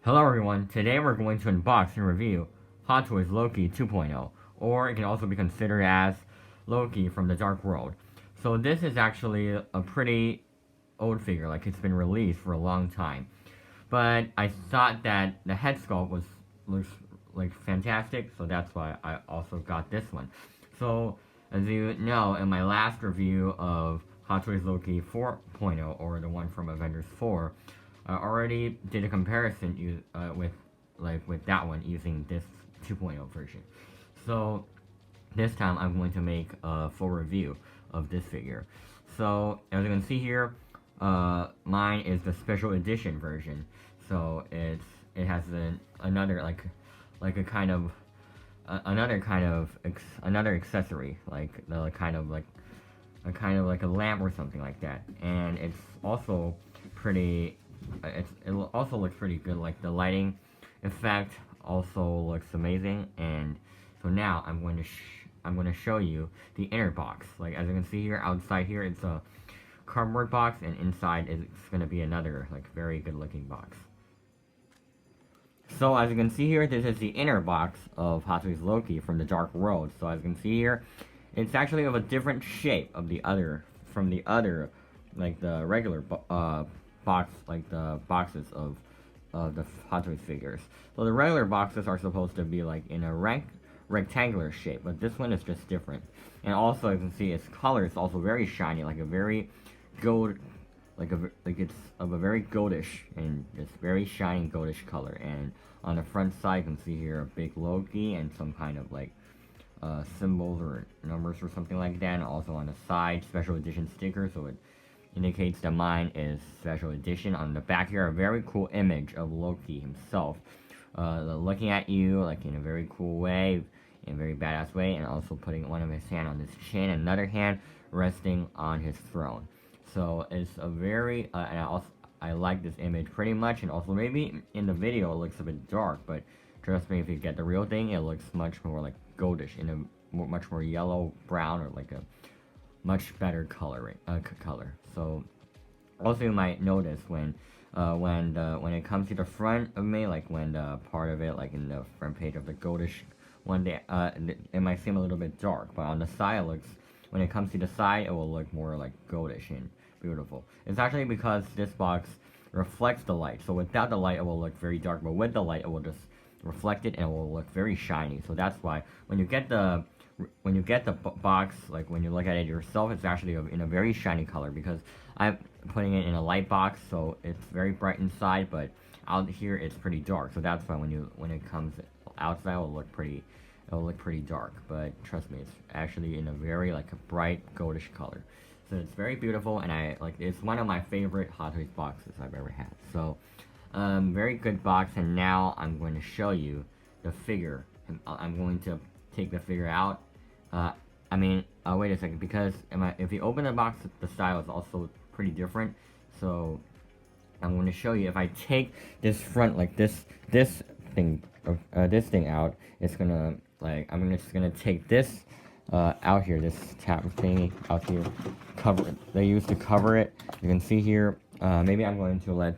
Hello everyone, today we're going to unbox and review Hot Toys Loki 2.0, or it can also be considered as Loki from the Dark World. So this is actually a pretty old figure, like it's been released for a long time. But I thought that the head sculpt looks like fantastic, so that's why I also got this one. So as you know, in my last review of Hot Toys Loki 4.0, or the one from Avengers 4, I already did a comparison with that one using this 2.0 version. So this time I'm going to make a full review of this figure. So as you can see here, mine is the special edition version. So it has another accessory, like the kind of like a lamp or something like that, and it's also pretty. It also looks pretty good. Like the lighting effect also looks amazing, and so now I'm going to show you the inner box. Like as you can see here, outside here it's a cardboard box, and inside it's going to be another like very good looking box. So as you can see here, this is the inner box of Hot Toys Loki from the Dark World. So as you can see here, it's actually of a different shape of the other like the regular box, like the boxes of the Hot Toys figures. So the regular boxes are supposed to be like in a rectangular shape, but this one is just different. And also you can see its color is also very shiny, like a very gold, like it's of a very goldish and this very shiny goldish color. And on the front side you can see here a big Loki and some kind of like symbols or numbers or something like that. And also on the side, special edition sticker, so it indicates that mine is special edition. On the back here, a very cool image of Loki himself, looking at you like in a very cool way, in a very badass way, and also putting one of his hand on his chin, and another hand resting on his throne. So it's a very, and I like this image pretty much, and also maybe in the video it looks a bit dark, but trust me, if you get the real thing, it looks much more like goldish, in a much more yellow, brown, or like a much better color. So also you might notice when it comes to the front of me, like when the part of it, like in the front page of the goldish one, it might seem a little bit dark, but on the side when it comes to the side, it will look more like goldish and beautiful. It's actually because this box reflects the light, so without the light it will look very dark, but with the light it will just reflect it and it will look very shiny. So that's why when you get the box, like when you look at it yourself, it's actually in a very shiny color, because I'm putting it in a light box, so it's very bright inside, but out here it's pretty dark. So that's why when it comes outside, it'll look pretty dark. But trust me, it's actually in a very like a bright goldish color. So it's very beautiful, and it's one of my favorite Hot Toys boxes I've ever had. So very good box, and now I'm going to show you the figure. I'm going to take the figure out. Wait a second, because if you open the box, the style is also pretty different. So I'm going to show you, if I take this front, like this thing out, it's gonna, like, I'm just gonna take this out here, this tab thingy out here, cover it. They used to cover it. You can see here. Maybe I'm going to let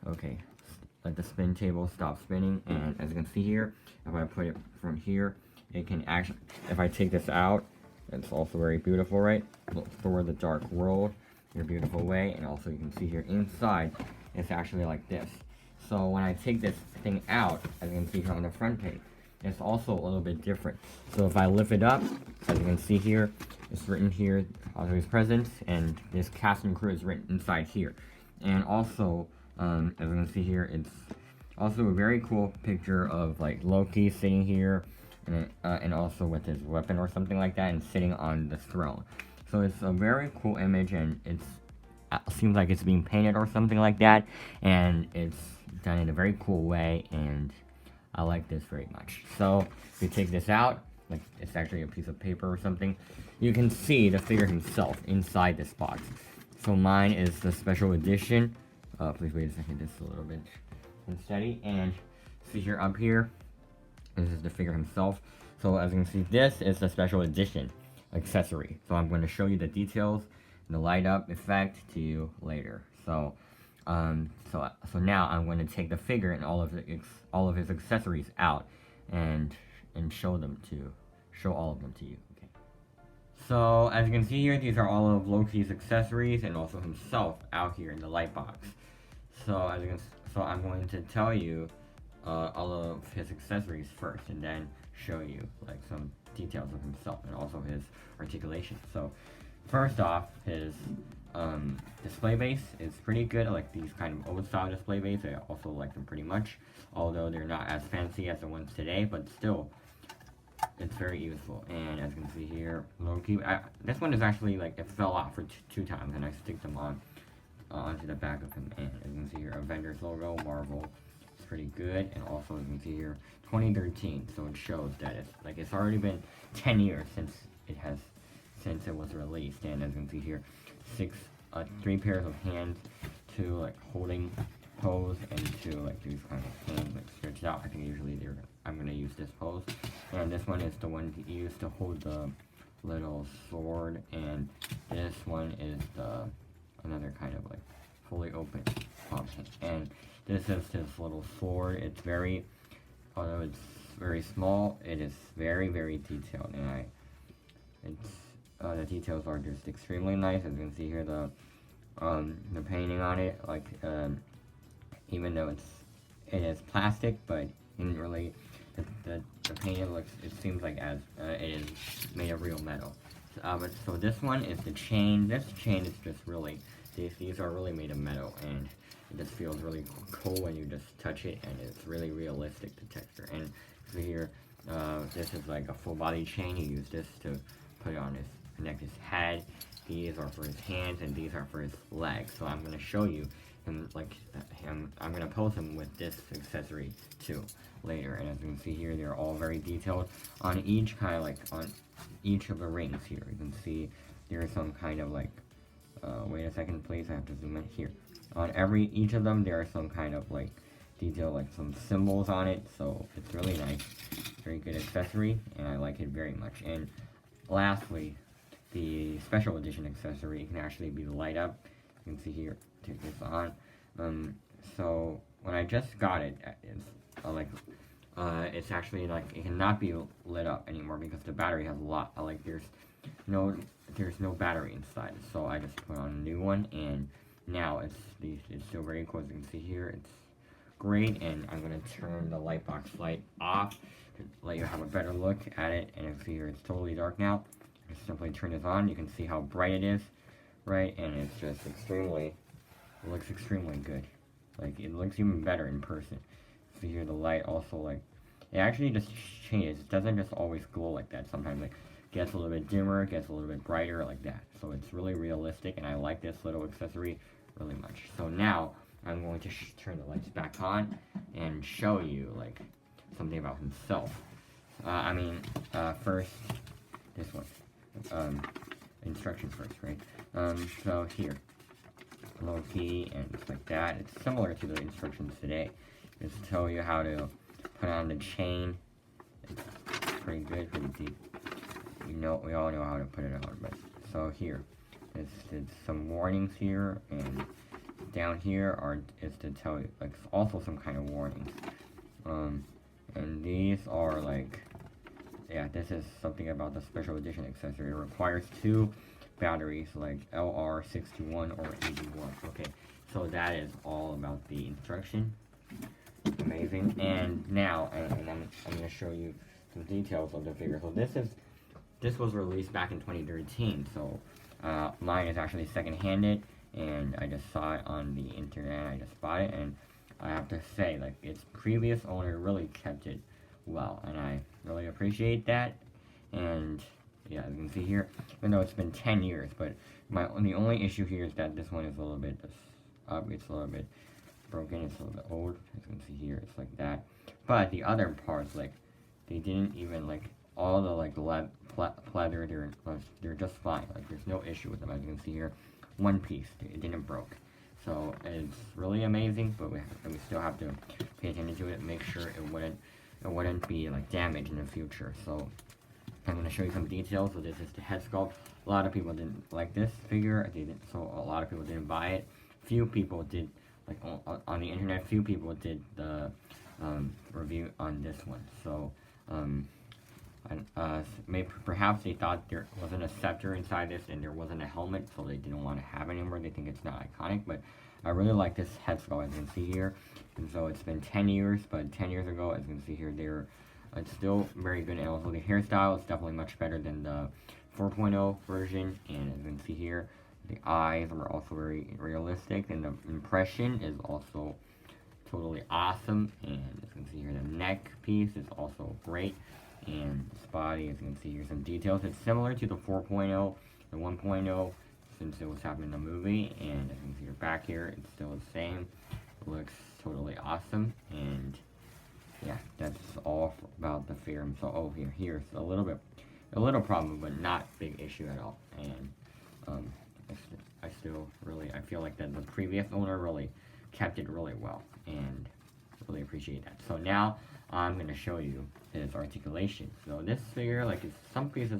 the spin table stop spinning, and as you can see here, if I put it from here, it can actually, if I take this out, it's also very beautiful, right? Thor the Dark World, in a beautiful way. And also you can see here inside, it's actually like this. So when I take this thing out, as you can see here on the front page, it's also a little bit different. So if I lift it up, as you can see here, it's written here, Hot Toys Presents, and this cast and crew is written inside here. And also, as you can see here, it's also a very cool picture of like Loki sitting here, and also with his weapon or something like that, and sitting on the throne. So it's a very cool image, and it seems like it's being painted or something like that, and it's done in a very cool way, and I like this very much. So if you take this out, like it's actually a piece of paper or something, you can see the figure himself inside this box. So mine is the special edition. Please wait a second, just a little bit unsteady. And see here up here, this is the figure himself. So as you can see, this is the special edition accessory. So I'm going to show you the details and the light up effect to you later. So So now I'm going to take the figure and all of his accessories out, and show all of them to you. Okay. So as you can see here, these are all of Loki's accessories and also himself out here in the light box. So I'm going to tell you all of his accessories first, and then show you like some details of himself and also his articulation. So first off, his display base is pretty good. I like these kind of old style display base. I also like them pretty much, although they're not as fancy as the ones today, but still, it's very useful. And as you can see here, Loki, this one is actually like, it fell off for two times, and I stick them on onto the back of him. And as you can see here, Avengers logo, Marvel, it's pretty good. And also as you can see here, 2013, so it shows that it's already been 10 years since it was released. And as you can see here, 3 pairs of hands, 2 like holding pose, and 2 like these kind of hands like stretched out. I think usually I'm gonna use this pose, and this one is the one used to hold the little sword, and this one is another kind of like fully open palm hand. And this is his little sword. Although it's very small, it is very, very detailed, and the details are just extremely nice. As you can see here, the painting on it, like even though it is plastic, but in really the painting it seems like it is made of real metal. So this one is the chain. This chain is just really, these are really made of metal, and it just feels really cool when you just touch it, and it's really realistic, the texture. And so here, this is like a full body chain. You use this to put it on connect his head. These are for his hands, and these are for his legs. So I'm gonna show you him I'm gonna pose him with this accessory too later. And as you can see here, they're all very detailed on each on each of the rings here. You can see there's some kind of like wait a second please, I have to zoom in here. On each of them there are some kind of like detail, like some symbols on it, so it's really nice. Very good accessory, and I like it very much. And lastly, the special edition accessory can actually be light up. You can see here, take this on. So when I just got it, it's actually like it cannot be lit up anymore because the battery has a lot. There's no battery inside. So I just put on a new one, and now it's still very cool. As you can see here, it's great. And I'm gonna turn the light box light off to let you have a better look at it. And you can see here, it's totally dark now. Just simply turn this on. You can see how bright it is, right? And it's just it looks extremely good. Like, it looks even better in person. So here the light also, it actually just changes. It doesn't just always glow like that. Sometimes it gets a little bit dimmer, gets a little bit brighter like that. So it's really realistic, and I like this little accessory really much. So now I'm going to turn the lights back on and show you something about himself. First, this one. Instructions first, right? So here, Loki, and it's like that. It's similar to the instructions today. Just tell you how to put on the chain. It's pretty good, pretty deep. We all know how to put it on, but so here, it's some warnings here, and down here is to tell you, also some kind of warnings. And these are this is something about the special edition accessory. It requires 2 batteries, like LR61 or 81. Okay, so that is all about the instruction. Amazing. And now, I'm going to show you some details of the figure. So this was released back in 2013. So mine is actually second-handed, and I just saw it on the internet. I just bought it, and I have to say, its previous owner really kept it well, and I really appreciate that. And yeah, as you can see here, even though it's been 10 years, but the only issue here is that this one is a little bit it's a little bit broken, it's a little bit old. As you can see here, it's like that. But the other parts, they didn't even all the leather, they're just fine. There's no issue with them. As you can see here, one piece, it didn't broke. So it's really amazing, but we still have to pay attention to it, make sure it wouldn't be damaged in the future. So I'm going to show you some details. So this is the head sculpt. A lot of people didn't like this figure, so a lot of people didn't buy it. Few people did like on the internet, few people did the review on this one. So perhaps they thought there wasn't a scepter inside this and there wasn't a helmet, so they didn't want to have it anymore. They think it's not iconic, but I really like this head sculpt, as you can see here. And so it's been 10 years, but 10 years ago, as you can see here, it's still very good. And also the hairstyle is definitely much better than the 4.0 version. And as you can see here, the eyes are also very realistic, and the impression is also totally awesome. And as you can see here, the neck piece is also great. And this body, as you can see here, some details. It's similar to the 4.0, the 1.0, since it was happening in the movie. And as you can see here back here, it's still the same. It looks totally awesome. And yeah, that's all about the figure. So here's a little problem, but not big issue at all. And I feel like that the previous owner really kept it really well, and really appreciate that. So now I'm gonna show you his articulation. So this figure, like, some parts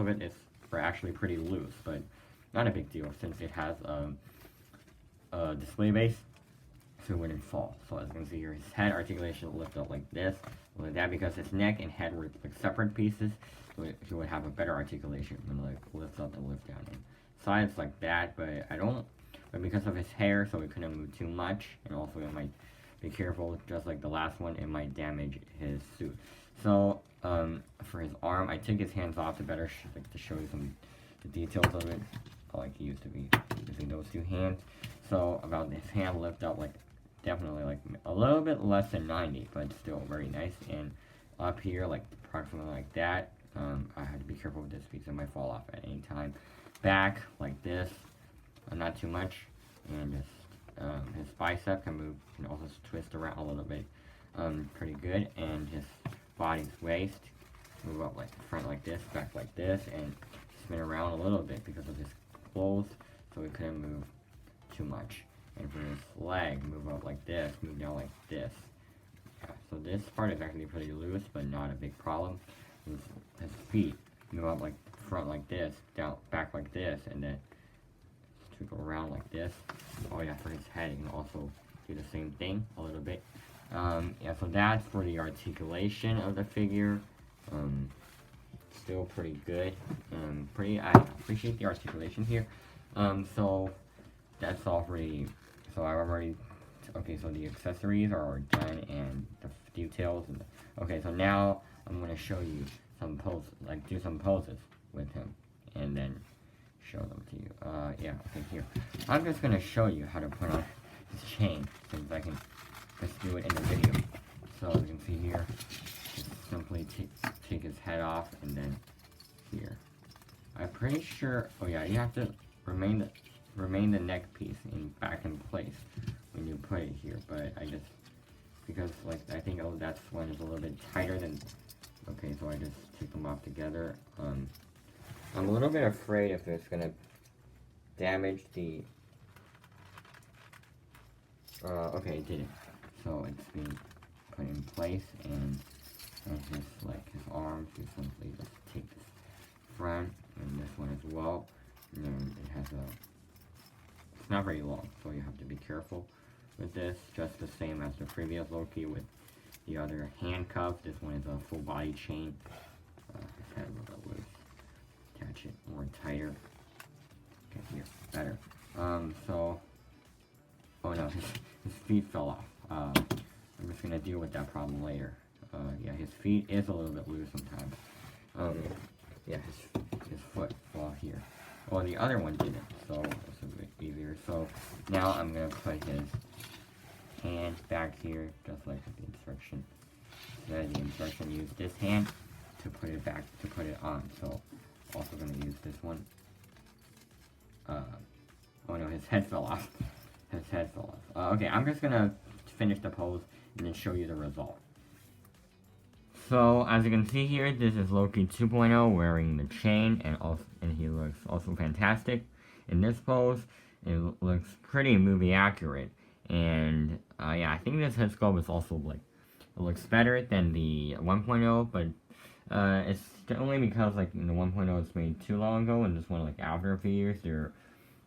of it are actually pretty loose, but not a big deal since it has a display base, so it wouldn't fall. So as you can see here, his head articulation will lift up like this, like that, because his neck and head were like separate pieces. So he would have a better articulation when like lift up and lift down. And sides like that, but because of his hair, so it couldn't move too much, and also it might be careful, just like the last one, it might damage his suit. So for his arm, I took his hands off to better to show you the details of it. I like he used to be using those two hands. So about his hand lift up, like definitely like a little bit less than 90, but still very nice. And up here, like approximately like that. I had to be careful with this because it might fall off at any time. Back like this, not too much, and his bicep can move, can also twist around a little bit, pretty good. And his body's waist move up like front like this, back like this, and spin around a little bit because of his clothes, so it couldn't move too much. And for his leg, move up like this, move down like this. Yeah, so this part is actually pretty loose, but not a big problem. His feet move up like front like this, down back like this, and then to go around like this. Oh yeah, for his head, you can also do the same thing a little bit. Yeah, so that's for the articulation of the figure. Still pretty good. I appreciate the articulation here. So that's all for so the accessories are done, and the details. Okay, so now I'm going to show you some poses, like do some poses with him, and then show them to you. Yeah, okay, here. I'm just going to show you how to put on his chain, since I can just do it in the video. So as you can see here, just simply take his head off, and then here. I'm pretty sure, oh yeah, you have to remain the neck piece back in place when you put it here, but because like I think that one is a little bit tighter than, okay, so I just take them off together. I'm a little bit afraid if it's gonna damage the, okay, it didn't. So it's being put in place, and his arms, you simply just take this front and this one as well, and then it has it's not very long, so you have to be careful with this, just the same as the previous Loki with the other handcuff. This one is a full body chain. His head a little bit loose. Attach it more tighter. Okay, here, better. Oh no, his feet fell off. I'm just gonna deal with that problem later. Yeah, his feet is a little bit loose sometimes. Yeah, his foot fell here. Well, the other one didn't, so it's a bit easier. So now I'm gonna put his hand back here, just like the instruction. The instruction used this hand to put it back, to put it on. So also gonna use this one. Oh no, his head fell off. His head fell off. Okay, I'm just gonna finish the pose and then show you the result. So as you can see here, this is Loki 2.0 wearing the chain, and he looks also fantastic in this pose. It looks pretty movie accurate, and yeah, I think this head sculpt is also like, it looks better than the 1.0, but it's only because like in the 1.0 it's made too long ago, and this one like after a few years they're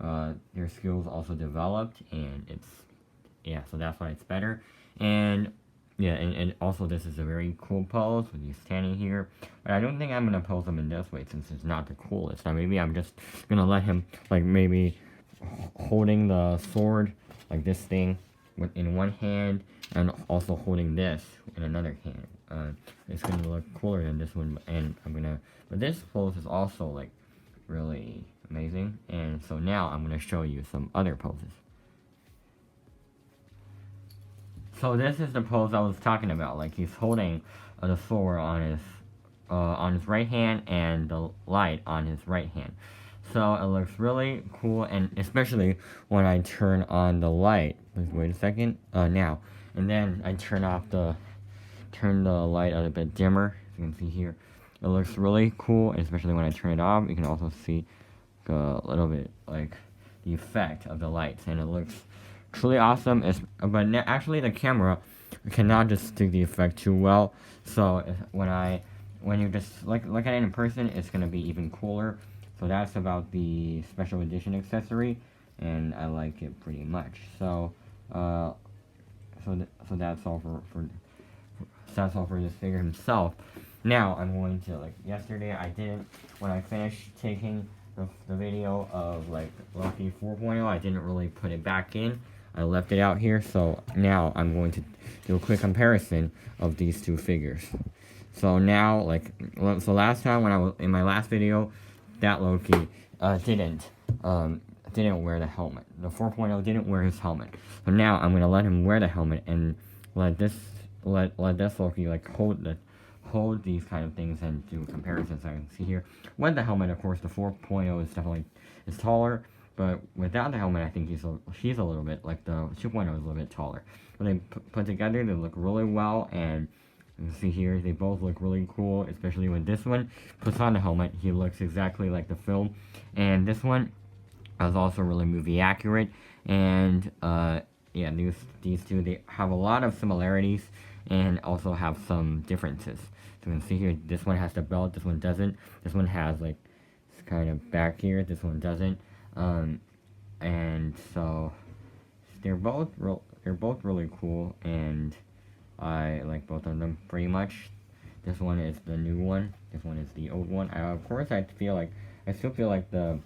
their skills also developed, and so that's why it's better. And yeah, and also this is a very cool pose when you're standing here. But I don't think I'm gonna pose him in this way since it's not the coolest. Now maybe I'm just gonna let him like maybe holding the sword like this thing in one hand and also holding this in another hand. It's gonna look cooler than this one, and but this pose is also like really amazing. And so now I'm gonna show you some other poses. So this is the pose I was talking about. Like he's holding the sword on his right hand and the light on his right hand. So it looks really cool, and especially when I turn on the light. Let's wait a second. Now, and then I turn the light a bit dimmer. As you can see here, it looks really cool, especially when I turn it off. You can also see a little bit like the effect of the lights, and it looks truly awesome. But actually the camera cannot just do the effect too well, so when you just look at it in person, it's gonna be even cooler. So that's about the special edition accessory, and I like it pretty much. So so that's all for this figure himself. Now I'm going to, like yesterday I didn't, when I finished taking the video of like Loki 4.0, I didn't really put it back in. I left it out here, so now I'm going to do a quick comparison of these two figures. So now, so last time when I was in my last video, that Loki didn't wear the helmet. The 4.0 didn't wear his helmet. So now I'm gonna let him wear the helmet and let this Loki like hold these kind of things and do comparisons. I can see here with the helmet. Of course, the 4.0 is definitely taller. But without the helmet, I think she's a little bit, like the 2.0 is a little bit taller. When they put together, they look really well, and you can see here, they both look really cool, especially when this one puts on the helmet. He looks exactly like the film, and this one is also really movie accurate, and yeah, these two, they have a lot of similarities, and also have some differences. So you can see here, this one has the belt, this one doesn't. This one has, like, this kind of back here, this one doesn't. And so they're both really cool, and I like both of them pretty much. This one is the new one. This one is the old one. Of course, I still feel like the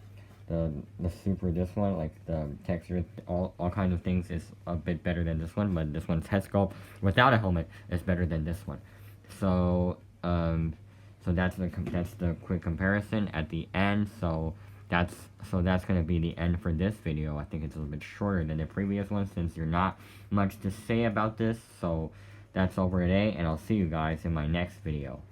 super, this one, like the texture, all kinds of things is a bit better than this one. But this one's head sculpt without a helmet is better than this one. So so that's the quick comparison at the end. So that's gonna be the end for this video. I think it's a little bit shorter than the previous one since there's not much to say about this. So that's all for today, and I'll see you guys in my next video.